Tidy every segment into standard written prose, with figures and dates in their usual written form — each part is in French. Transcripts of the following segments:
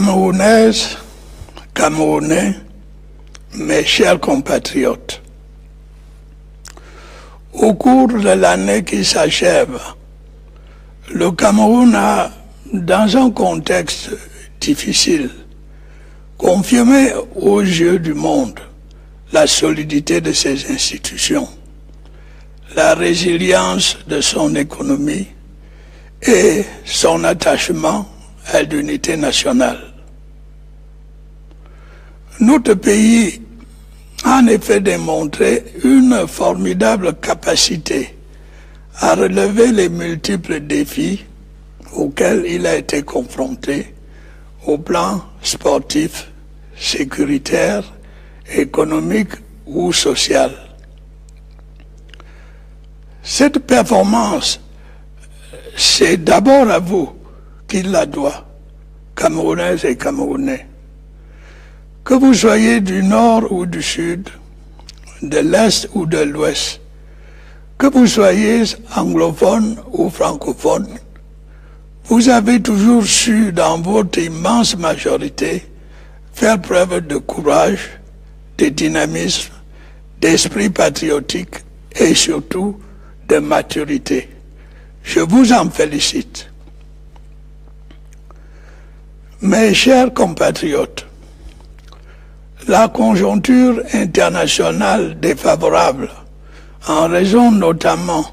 Camerounaises, Camerounais, mes chers compatriotes, au cours de l'année qui s'achève, le Cameroun a, dans un contexte difficile, confirmé aux yeux du monde la solidité de ses institutions, la résilience de son économie et son attachement à l'unité nationale. Notre pays a en effet démontré une formidable capacité à relever les multiples défis auxquels il a été confronté au plan sportif, sécuritaire, économique ou social. Cette performance, c'est d'abord à vous qu'il la doit, Camerounaises et Camerounais. Que vous soyez du nord ou du sud, de l'est ou de l'ouest, que vous soyez anglophone ou francophone, vous avez toujours su, dans votre immense majorité, faire preuve de courage, de dynamisme, d'esprit patriotique et surtout de maturité. Je vous en félicite. Mes chers compatriotes, la conjoncture internationale défavorable, en raison notamment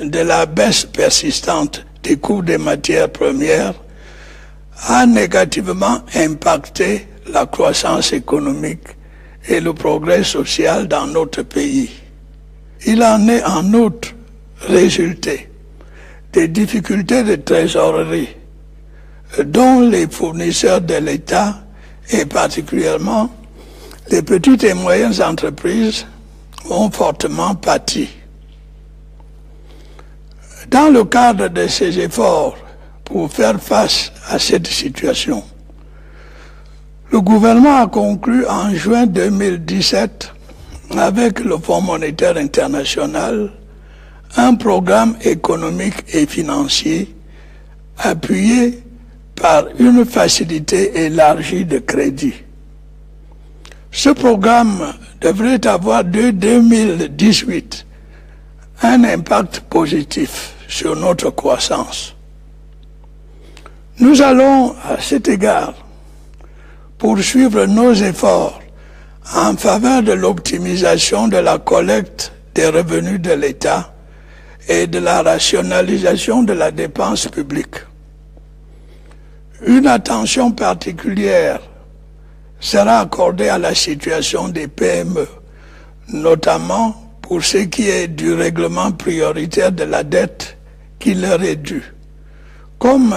de la baisse persistante des coûts des matières premières, a négativement impacté la croissance économique et le progrès social dans notre pays. Il en est en outre résulté des difficultés de trésorerie dont les fournisseurs de l'État et particulièrement les petites et moyennes entreprises ont fortement pâti. Dans le cadre de ces efforts pour faire face à cette situation, le gouvernement a conclu en juin 2017 avec le Fonds monétaire international un programme économique et financier appuyé par une facilité élargie de crédit. Ce programme devrait avoir dès 2018 un impact positif sur notre croissance. Nous allons, à cet égard, poursuivre nos efforts en faveur de l'optimisation de la collecte des revenus de l'État et de la rationalisation de la dépense publique. Une attention particulière sera accordée à la situation des PME, notamment pour ce qui est du règlement prioritaire de la dette qui leur est due, comme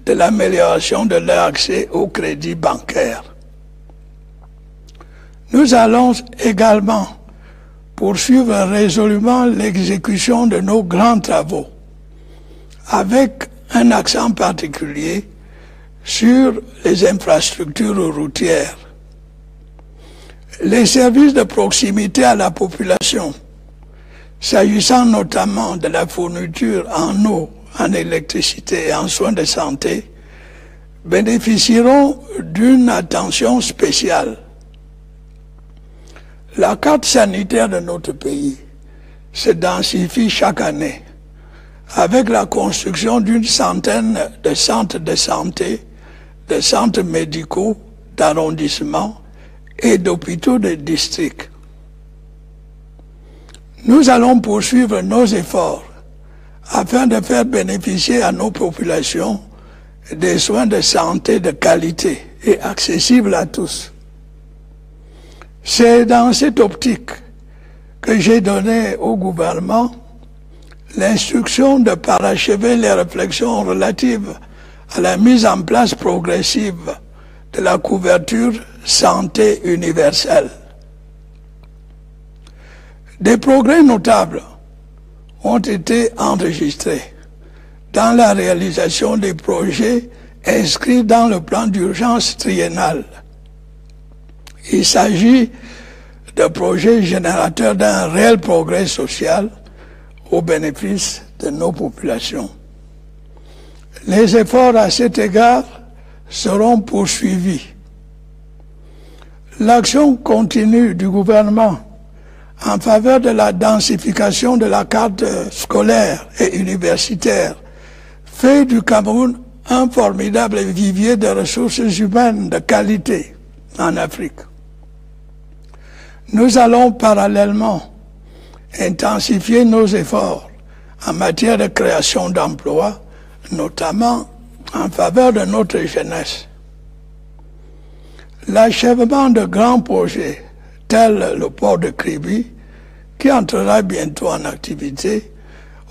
de l'amélioration de leur accès au crédit bancaire. Nous allons également poursuivre résolument l'exécution de nos grands travaux, avec un accent particulier sur les infrastructures routières, les services de proximité à la population, s'agissant notamment de la fourniture en eau, en électricité et en soins de santé, bénéficieront d'une attention spéciale. La carte sanitaire de notre pays se densifie chaque année avec la construction d'une centaine de centres de santé, de centres médicaux, d'arrondissement et d'hôpitaux de district. Nous allons poursuivre nos efforts afin de faire bénéficier à nos populations des soins de santé de qualité et accessibles à tous. C'est dans cette optique que j'ai donné au gouvernement l'instruction de parachever les réflexions relatives à la mise en place progressive de la couverture santé universelle. Des progrès notables ont été enregistrés dans la réalisation des projets inscrits dans le plan d'urgence triennal. Il s'agit de projets générateurs d'un réel progrès social au bénéfice de nos populations. Les efforts à cet égard seront poursuivis. L'action continue du gouvernement en faveur de la densification de la carte scolaire et universitaire fait du Cameroun un formidable vivier de ressources humaines de qualité en Afrique. Nous allons parallèlement intensifier nos efforts en matière de création d'emplois, notamment en faveur de notre jeunesse. L'achèvement de grands projets tels le port de Kribi, qui entrera bientôt en activité,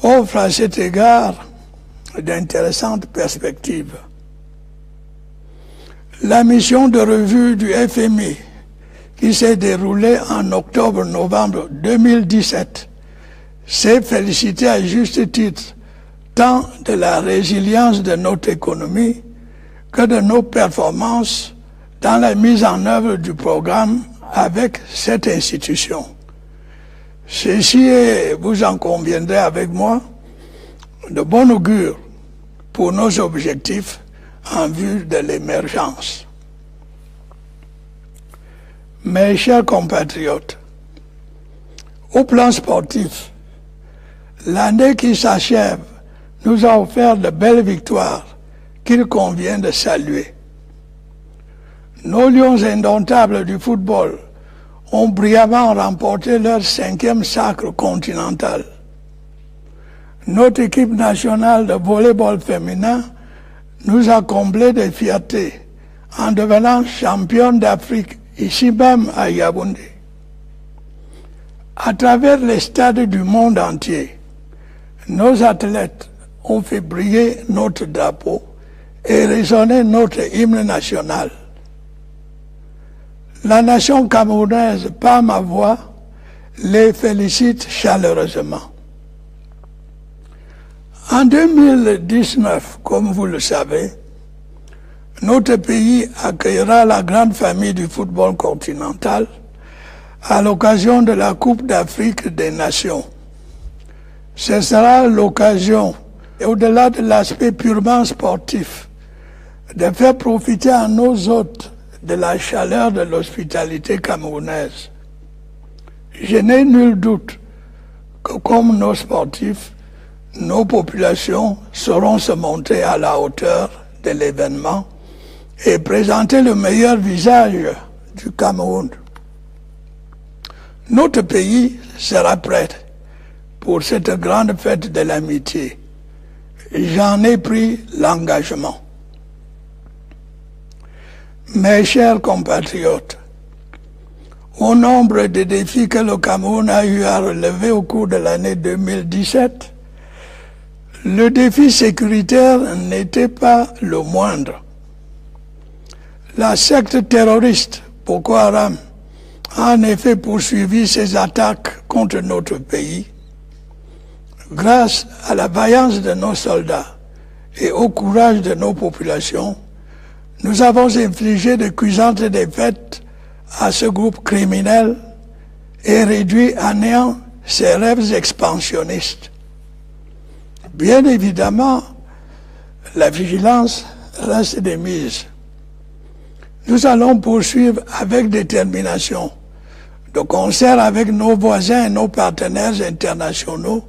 offre à cet égard d'intéressantes perspectives. La mission de revue du FMI, qui s'est déroulée en octobre-novembre 2017, s'est félicitée à juste titre tant de la résilience de notre économie que de nos performances dans la mise en œuvre du programme avec cette institution. Ceci est, vous en conviendrez avec moi, de bon augure pour nos objectifs en vue de l'émergence. Mes chers compatriotes, au plan sportif, l'année qui s'achève nous a offert de belles victoires qu'il convient de saluer. Nos lions indomptables du football ont brillamment remporté leur 5e sacre continental. Notre équipe nationale de volley-ball féminin nous a comblé de fierté en devenant championne d'Afrique ici même à Yaoundé. À travers les stades du monde entier, nos athlètes ont fait briller notre drapeau et résonner notre hymne national. La nation camerounaise, par ma voix, les félicite chaleureusement. En 2019, comme vous le savez, notre pays accueillera la grande famille du football continental à l'occasion de la Coupe d'Afrique des Nations. Ce sera l'occasion, au-delà de l'aspect purement sportif, de faire profiter à nos hôtes de la chaleur de l'hospitalité camerounaise. Je n'ai nul doute que comme nos sportifs, nos populations sauront se montrer à la hauteur de l'événement et présenter le meilleur visage du Cameroun. Notre pays sera prêt pour cette grande fête de l'amitié. J'en ai pris l'engagement. Mes chers compatriotes, au nombre des défis que le Cameroun a eu à relever au cours de l'année 2017, le défi sécuritaire n'était pas le moindre. La secte terroriste Boko Haram a en effet poursuivi ses attaques contre notre pays. Grâce à la vaillance de nos soldats et au courage de nos populations, nous avons infligé de cuisantes défaites à ce groupe criminel et réduit à néant ses rêves expansionnistes. Bien évidemment, la vigilance reste de mise. Nous allons poursuivre avec détermination, de concert avec nos voisins et nos partenaires internationaux,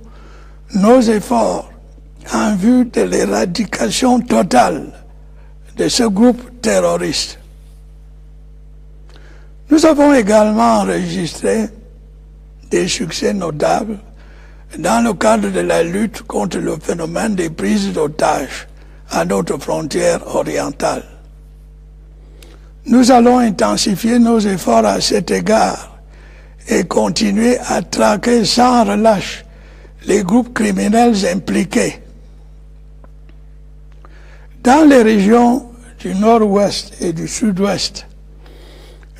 nos efforts en vue de l'éradication totale de ce groupe terroriste. Nous avons également enregistré des succès notables dans le cadre de la lutte contre le phénomène des prises d'otages à notre frontière orientale. Nous allons intensifier nos efforts à cet égard et continuer à traquer sans relâche les groupes criminels impliqués. Dans les régions du nord-ouest et du sud-ouest,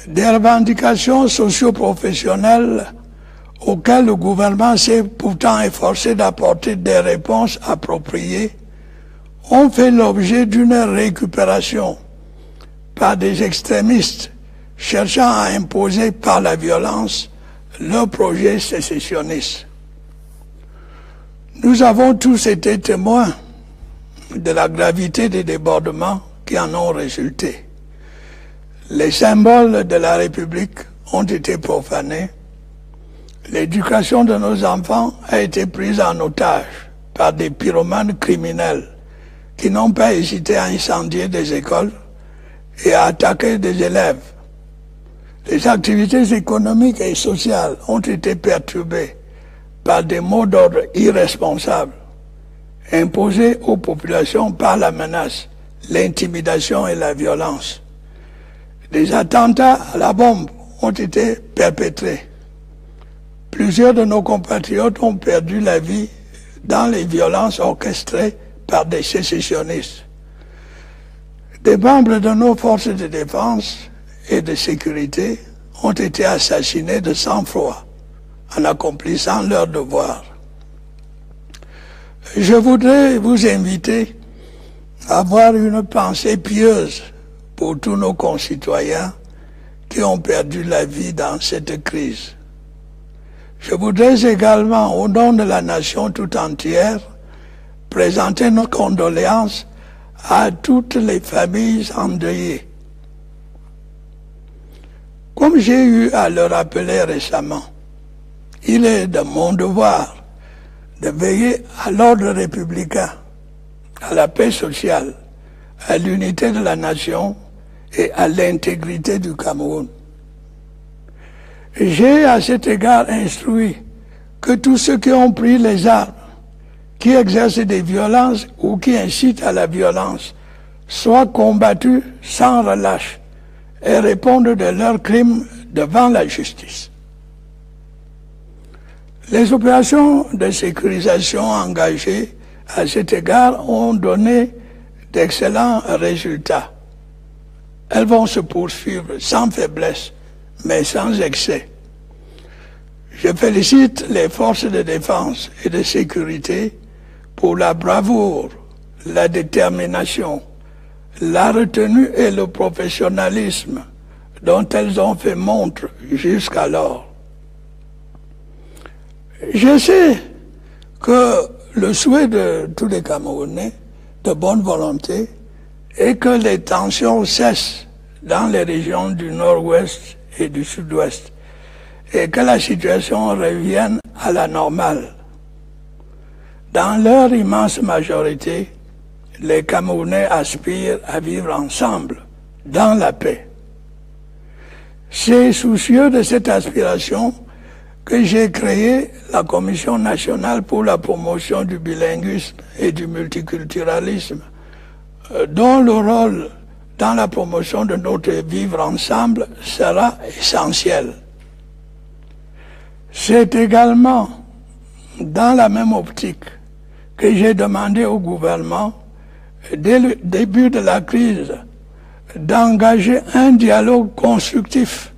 des revendications socio-professionnelles auxquelles le gouvernement s'est pourtant efforcé d'apporter des réponses appropriées ont fait l'objet d'une récupération par des extrémistes cherchant à imposer par la violence leurs projets sécessionnistes. Nous avons tous été témoins de la gravité des débordements qui en ont résulté. Les symboles de la République ont été profanés. L'éducation de nos enfants a été prise en otage par des pyromanes criminels qui n'ont pas hésité à incendier des écoles et à attaquer des élèves. Les activités économiques et sociales ont été perturbées par des mots d'ordre irresponsables imposés aux populations par la menace, l'intimidation et la violence. Des attentats à la bombe ont été perpétrés. Plusieurs de nos compatriotes ont perdu la vie dans les violences orchestrées par des sécessionnistes. Des membres de nos forces de défense et de sécurité ont été assassinés de sang-froid en accomplissant leur devoir. Je voudrais vous inviter à avoir une pensée pieuse pour tous nos concitoyens qui ont perdu la vie dans cette crise. Je voudrais également, au nom de la nation tout entière, présenter nos condoléances à toutes les familles endeuillées. Comme j'ai eu à le rappeler récemment, il est de mon devoir de veiller à l'ordre républicain, à la paix sociale, à l'unité de la nation et à l'intégrité du Cameroun. J'ai à cet égard instruit que tous ceux qui ont pris les armes, qui exercent des violences ou qui incitent à la violence, soient combattus sans relâche et répondent de leurs crimes devant la justice. Les opérations de sécurisation engagées à cet égard ont donné d'excellents résultats. Elles vont se poursuivre sans faiblesse, mais sans excès. Je félicite les forces de défense et de sécurité pour la bravoure, la détermination, la retenue et le professionnalisme dont elles ont fait montre jusqu'alors. Je sais que le souhait de tous les Camerounais de bonne volonté est que les tensions cessent dans les régions du nord-ouest et du sud-ouest et que la situation revienne à la normale. Dans leur immense majorité, les Camerounais aspirent à vivre ensemble, dans la paix. C'est soucieux de cette aspiration que j'ai créé la Commission nationale pour la promotion du bilinguisme et du multiculturalisme, dont le rôle dans la promotion de notre vivre ensemble sera essentiel. C'est également dans la même optique que j'ai demandé au gouvernement, dès le début de la crise, d'engager un dialogue constructif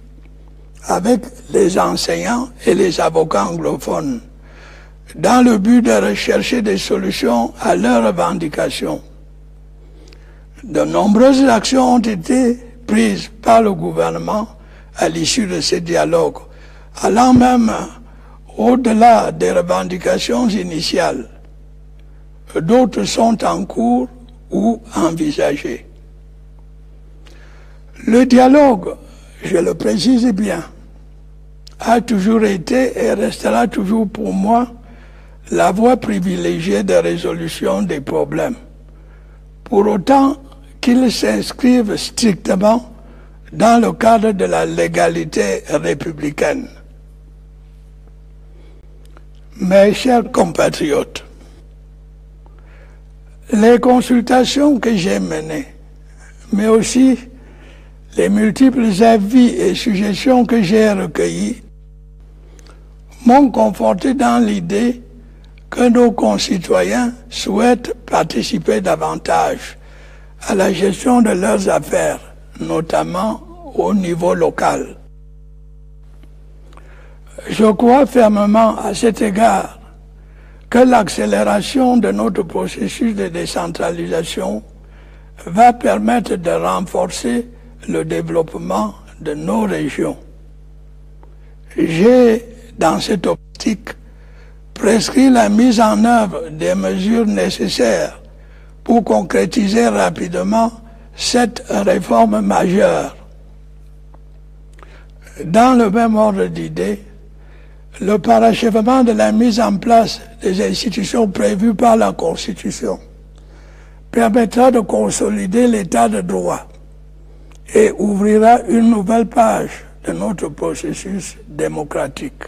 avec les enseignants et les avocats anglophones, dans le but de rechercher des solutions à leurs revendications. De nombreuses actions ont été prises par le gouvernement à l'issue de ces dialogues, allant même au-delà des revendications initiales. D'autres sont en cours ou envisagées. Le dialogue, je le précise bien, a toujours été et restera toujours pour moi la voie privilégiée de résolution des problèmes, pour autant qu'ils s'inscrivent strictement dans le cadre de la légalité républicaine. Mes chers compatriotes, les consultations que j'ai menées, mais aussi les multiples avis et suggestions que j'ai recueillis, m'ont conforté dans l'idée que nos concitoyens souhaitent participer davantage à la gestion de leurs affaires, notamment au niveau local. Je crois fermement à cet égard que l'accélération de notre processus de décentralisation va permettre de renforcer le développement de nos régions. J'ai, dans cette optique, prescrit la mise en œuvre des mesures nécessaires pour concrétiser rapidement cette réforme majeure. Dans le même ordre d'idées, le parachèvement de la mise en place des institutions prévues par la Constitution permettra de consolider l'état de droit et ouvrira une nouvelle page de notre processus démocratique.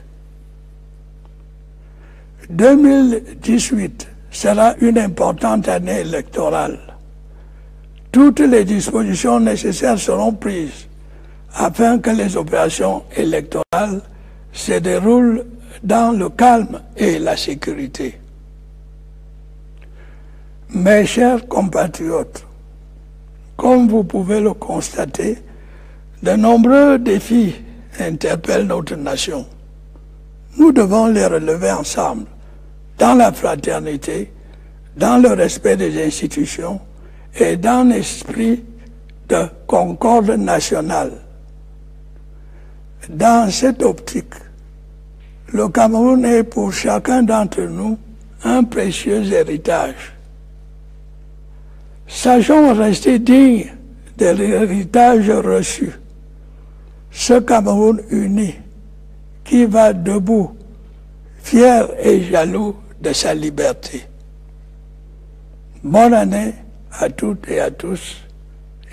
2018 sera une importante année électorale. Toutes les dispositions nécessaires seront prises afin que les opérations électorales se déroulent dans le calme et la sécurité. Mes chers compatriotes, comme vous pouvez le constater, de nombreux défis interpellent notre nation. Nous devons les relever ensemble, dans la fraternité, dans le respect des institutions et dans l'esprit de concorde nationale. Dans cette optique, le Cameroun est pour chacun d'entre nous un précieux héritage. Sachons rester dignes de l'héritage reçu. Ce Cameroun uni qui va debout, fier et jaloux de sa liberté. Bonne année à toutes et à tous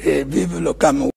et vive le Cameroun.